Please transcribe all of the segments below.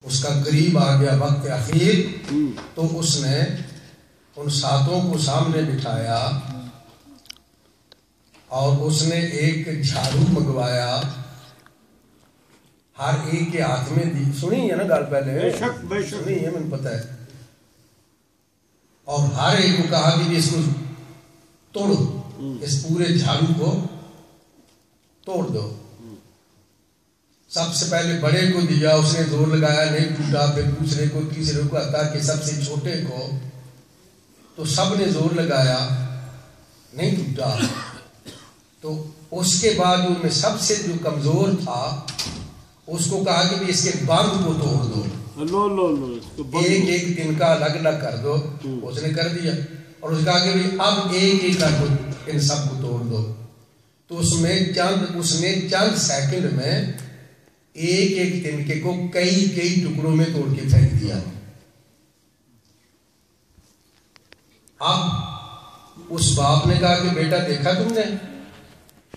اس کا قریب آ گیا وقت اخیر تو اس نے ان ساتوں کو سامنے بٹھایا اور اس نے ایک جھاڑو منگوایا، ہر ایک کے ہاتھ میں دی. سنی ہے نا گل پہلے؟ سنی ہے، مجھے پتا ہے. اور ہر ایک کو کہا کہ اس کو توڑو، اس پورے جھاڑو کو توڑ دو. سب سے پہلے بڑے کو دیا، اس نے زور لگایا، نہیں ٹوٹا. پھر دوسرے کو، تیسرے کو، حتیٰ کہ سب سے چھوٹے کو تو سب نے زور لگایا، نہیں ٹوٹا. تو اس کے بعد ان میں سب سے جو کمزور تھا اس کو کہا کہ اس کے بند کو توڑ دو، ایک ایک تنکا الگ الگ کر دو. اس نے کر دیا اور اس کہا کہ اب ایک ایک کر دو، ان سب کو توڑ دو. تو اس نے چند سیکنڈ میں ایک ایک تنکے کو کئی کئی ٹکڑوں میں توڑ کے پھینک دیا. اب اس باپ نے کہا کہ بیٹا دیکھا تم نے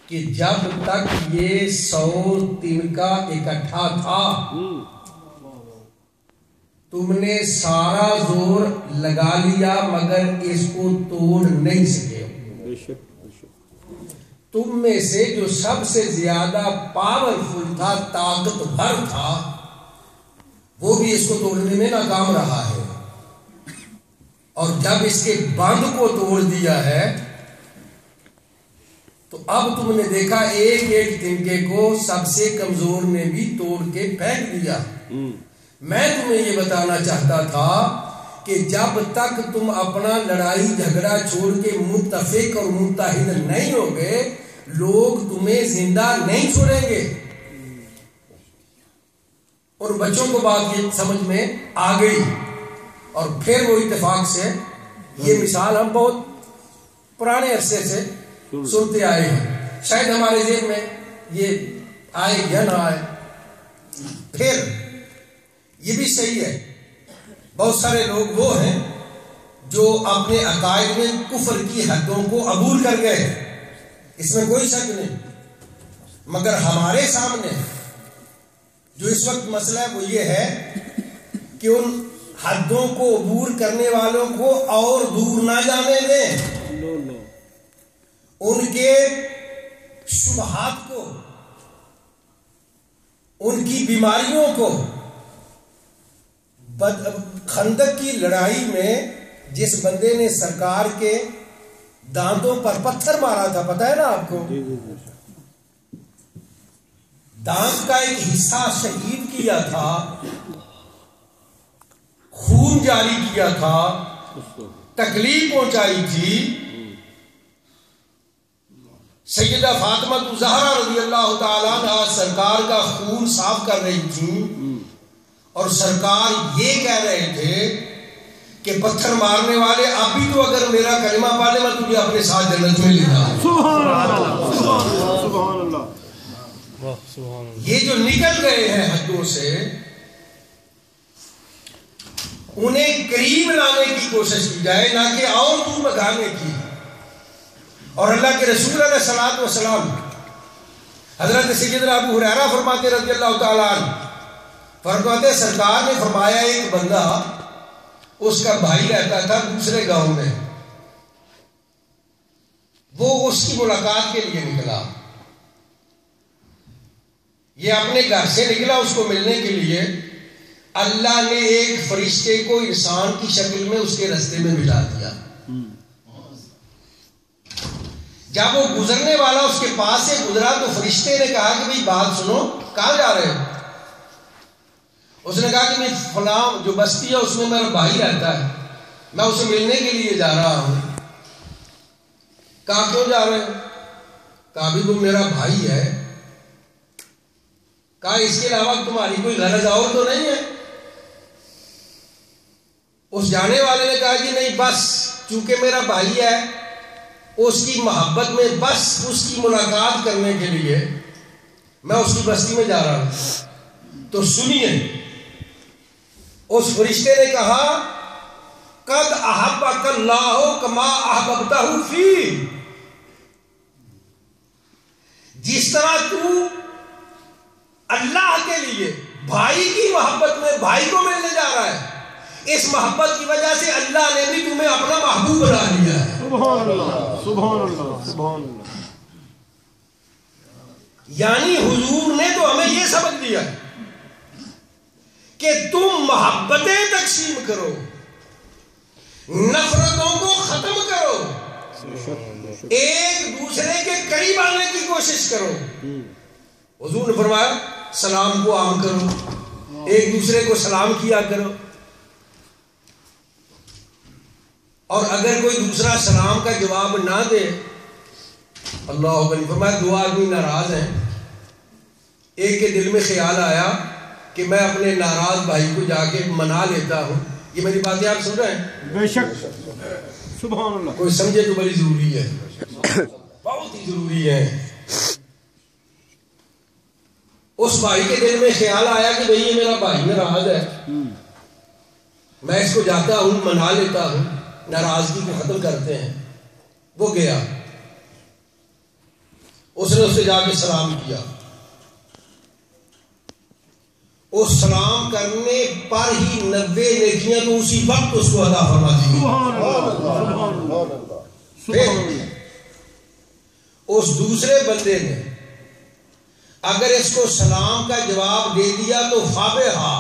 کہ جب تک یہ 100 تنکا اکٹھا تھا تم نے سارا زور لگا لیا مگر اس کو توڑ نہیں سکے. تم میں سے جو سب سے زیادہ پاورفل تھا، طاقتور تھا، وہ بھی اس کو توڑنے میں ناکام رہا ہے. اور جب اس کے بند کو توڑ دیا ہے تو اب تم نے دیکھا ایک ایک تنکے کو سب سے کمزور نے بھی توڑ کے پھینک دیا. میں تمہیں یہ بتانا چاہتا تھا کہ جب تک تم اپنا لڑائی جھگڑا چھوڑ کے متفق اور متحد نہیں ہوگے لوگ تمہیں زندہ نہیں چھوڑیں گے. اور بچوں کو بات یہ سمجھ میں آ گئی اور پھر وہ اتفاق سے یہ مثال ہم بہت پرانے عرصے سے سنتے آئے ہیں، شاید ہمارے ذہن میں یہ آئے یا نہ آئے. پھر یہ بھی صحیح ہے، بہت سارے لوگ وہ ہیں جو اپنے عقائد میں کفر کی حدوں کو عبور کر گئے، اس میں کوئی شک نہیں. مگر ہمارے سامنے جو اس وقت مسئلہ ہے وہ یہ ہے کہ ان حدوں کو عبور کرنے والوں کو اور دور نہ جانے دیں، ان کے شبہات کو، ان کی بیماریوں کو. خندق کی لڑائی میں جس بندے نے سرکار کے دانتوں پر پتھر مارا تھا، پتہ ہے نا آپ کو، دانت کا ایک حصہ شہید کیا تھا، خون جاری کیا تھا، تکلیف پہنچائی تھی. سیدہ فاطمہ الزہرا رضی اللہ تعالیٰ عنہا سرکار کا خون صاف کر رہی تھی اور سرکار یہ کہہ رہے تھے کہ پتھر مارنے والے اب بھی تو اگر میرا کلمہ پڑھ لے میں تجھے اپنے ساتھ جنت میں لے جاؤں. سبحان اللہ. یہ جو نکل گئے ہیں حدوں سے انہیں قریب لانے کی کوشش کی جائے، نہ کہ اور دور بھگانے کی. اور اللہ کے رسول علیہ الصلوۃ والسلام حضرت سیدنا ابو ہریرہ فرماتے رضی اللہ تعالیٰ عنہ، فرماتے سرکار نے فرمایا ایک بندہ، اس کا بھائی رہتا تھا دوسرے گاؤں میں، وہ اس کی ملاقات کے لیے نکلا. یہ اپنے گھر سے نکلا اس کو ملنے کے لیے. اللہ نے ایک فرشتے کو انسان کی شکل میں اس کے راستے میں بٹھا دیا. جب وہ گزرنے والا اس کے پاس سے گزرا تو فرشتے نے کہا کہ بھئی بات سنو، کہاں جا رہے ہو؟ اس نے کہا کہ میں فلاں جو بستی ہے اس میں میرا بھائی رہتا ہے، میں اسے ملنے کے لیے جا رہا ہوں. کہا کیوں جا رہے ہو؟ کہا بھی وہ میرا بھائی ہے. کہا اس کے علاوہ تمہاری کوئی غرض اور تو نہیں ہے؟ اس جانے والے نے کہا کہ نہیں، بس چونکہ میرا بھائی ہے اس کی محبت میں بس اس کی ملاقات کرنے کے لیے میں اس کی بستی میں جا رہا ہوں. تو سنیے، اس فرشتے نے کہا قد احبک اللہ کما احببتہ فی، جس طرح تو اللہ کے لیے بھائی کی محبت میں بھائی کو ملنے جا رہا ہے، اس محبت کی وجہ سے اللہ نے بھی تمہیں اپنا محبوب بنا لیا ہے. سبحان اللہ سبحان اللہ سبحان اللہ. یعنی حضور نے تو ہمیں یہ سبق دیا کہ تم محبتیں تقسیم کرو، نفرتوں کو ختم کرو، ایک دوسرے کے قریب آنے کی کوشش کرو. حضور نے فرمایا سلام کو عام کرو، ایک دوسرے کو سلام کیا کرو، اور اگر کوئی دوسرا سلام کا جواب نہ دے، اللہ اکبر، فرمایا دو آدمی ناراض ہیں، ایک کے دل میں خیال آیا کہ میں اپنے ناراض بھائی کو جا کے منا لیتا ہوں. یہ میری باتیں آپ سن رہے ہیں؟ بے شک. سبحان اللہ. کوئی سمجھے تو بڑی ضروری ہے، بہت ہی ضروری ہے. اس بھائی کے دل میں خیال آیا کہ بھئی یہ میرا بھائی ناراض ہے، میں اس کو جاتا ہوں منا لیتا ہوں، ناراضگی کو ختم کرتے ہیں. وہ گیا، اس نے اس سے جا کے سلام کیا. اس سلام کرنے پر ہی 90 نیکیاں تو اسی وقت اس کو عطا فرما دی. پھر اس دوسرے بندے نے اگر اس کو سلام کا جواب دے دیا تو فابہا،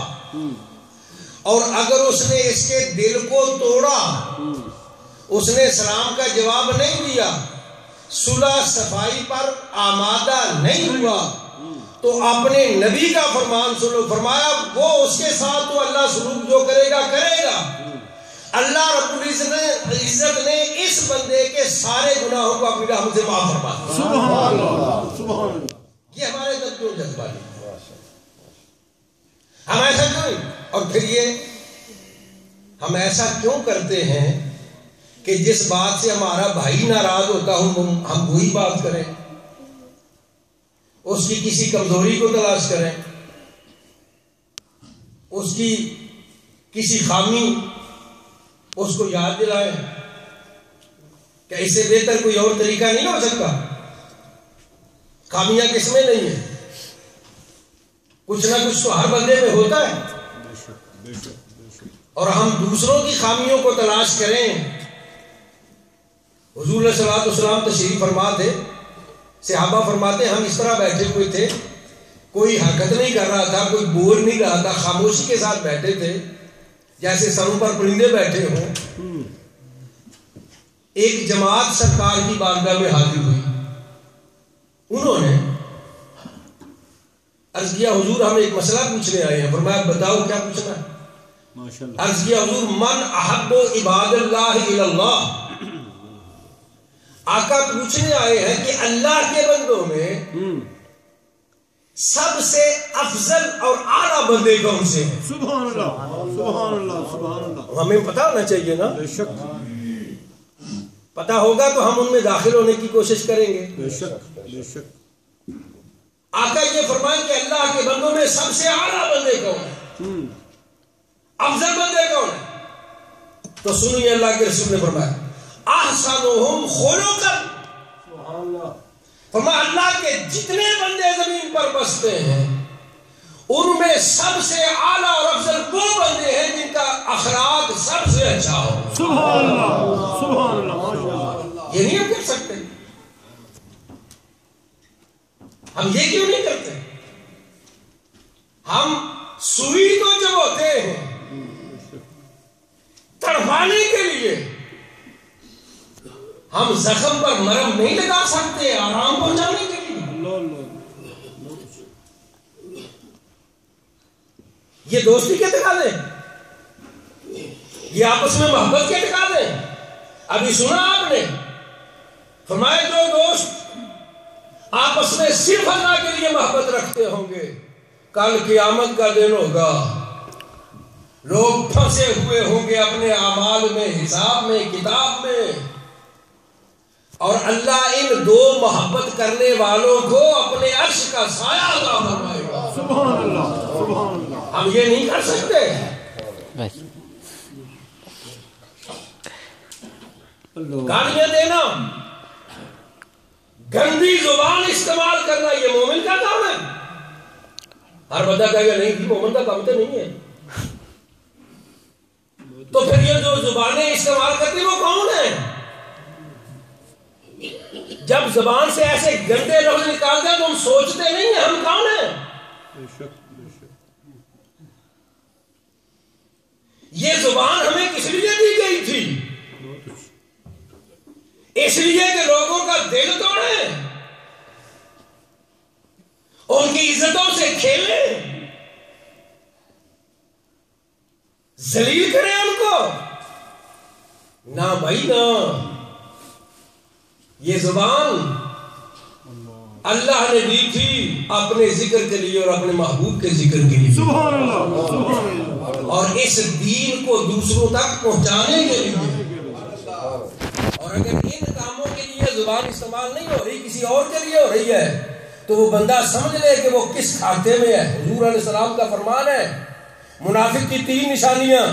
اور اگر اس نے اس کے دل کو توڑا، اس نے سلام کا جواب نہیں دیا، صلح صفائی پر آمادہ نہیں ہوا، تو اپنے نبی کا فرمان سنو، فرمایا وہ اس کے ساتھ تو اللہ سلوک جو کرے گا کرے گا. اللہ رب العزت نے اس بندے کے سارے گناہوں کو اپنی رحمت سے معاف فرما دیا. سبحان اللہ سبحان اللہ. یہ ہمارے اندر کیوں جذبہ نہیں؟ ہم ایسا کیوں؟ اور پھر یہ ہم ایسا کیوں کرتے ہیں کہ جس بات سے ہمارا بھائی ناراض ہوتا ہم وہی بات کریں، اس کی کسی کمزوری کو تلاش کریں، اس کی کسی خامی اس کو یاد دلائیں؟ کہ اس سے بہتر کوئی اور طریقہ نہیں ہو سکتا؟ خامیاں کس میں نہیں ہیں؟ کچھ نہ کچھ تو ہر بندے میں ہوتا ہے، اور ہم دوسروں کی خامیوں کو تلاش کریں. حضور علیہ الصلوۃ والسلام تشریف فرما تھے، صحابہ فرماتے ہم اس طرح بیٹھے ہوئے تھے، کوئی حرکت نہیں کر رہا تھا، کوئی بول نہیں رہا تھا، خاموشی کے ساتھ بیٹھے تھے جیسے سروں پر پرندے بیٹھے ہوں. ایک جماعت سرکار کی بارگاہ میں حاضر ہوئی. انہوں نے عرض کیا حضور ہم ایک مسئلہ پوچھنے آئے ہیں. فرمایا بتاؤ کیا پوچھنا ہے؟ عرض کیا حضور من احب عباد اللہ الی اللہ. آقا پوچھنے آئے ہیں کہ اللہ کے بندوں میں سب سے افضل اور اعلیٰ بندے کون سے ہیں؟ سبحان اللہ سبحان اللہ سبحان اللہ. ہمیں پتا ہونا چاہیے نا. بے شک. پتا ہوگا تو ہم ان میں داخل ہونے کی کوشش کریں گے. بے شک بے شک. آقا یہ فرمائیں کہ اللہ کے بندوں میں سب سے اعلیٰ بندے کون ہیں، افضل بندے کون ہیں؟ تو سنیے اللہ کے رسول نے فرمایا احسنہم خلقا. سبحان اللہ. فرمایا اللہ کے جتنے بندے زمین پر بستے ہیں ان میں سب سے اعلیٰ اور افضل وہ بندے ہیں جن کا اخلاق سب سے اچھا ہو. سبحان اللہ سبحان اللہ ماشاء اللہ. یہ نہیں ہم کر سکتے. ہم یہ کیوں نہیں کرتے؟ ہم سوئی تو جب ہوتے ہیں تڑپانے کے لیے، ہم زخم پر مرہم نہیں لگا سکتے آرام پہنچانے کے لیے. یہ دوستی کے تقاضے ہیں، یہ آپس میں محبت کے تقاضے ہیں. ابھی سنا آپ نے فرمایا جو دوست آپس میں صرف اللہ کے لیے محبت رکھتے ہوں گے کل قیامت کا دن ہوگا، لوگ پھنسے ہوئے ہوں گے اپنے اعمال میں، حساب میں، کتاب میں، اور اللہ ان دو محبت کرنے والوں کو اپنے عرش کا سایہ عطا فرمائے گا. سبحان اللہ سبحان اللہ. ہم یہ نہیں کر سکتے. گالیاں دینا، گندی زبان استعمال کرنا، یہ مومن کا کام ہے. ہر بندہ کہے گا نہیں مومن کا کام تو نہیں ہے. تو پھر یہ جو زبانیں استعمال کرتی ہیں وہ کون ہیں؟ جب زبان سے ایسے گندے لفظ نکالتے ہیں تو ہم سوچتے نہیں ہیں ہم کون ہیں؟ یہ زبان ہمیں کس لیے دی گئی تھی؟ اس لیے کہ لوگوں کا دل توڑے، ان کی عزتوں سے کھیلے، ذلیل کریں ان کو۔ نہ بھائی نہ، یہ زبان اللہ نے دی تھی اپنے ذکر کے لیے اور اپنے محبوب کے ذکر کے لیے، سبحان اللہ، اور اس دین کو دوسروں تک پہنچانے کے لیے۔ اور اگر ان کاموں کے لیے زبان استعمال نہیں ہو رہی، کسی اور کے لیے ہو رہی ہے، تو وہ بندہ سمجھ لے کہ وہ کس کھاتے میں ہے۔ حضور علیہ السلام کا فرمان ہے، منافق کی 3 نشانیاں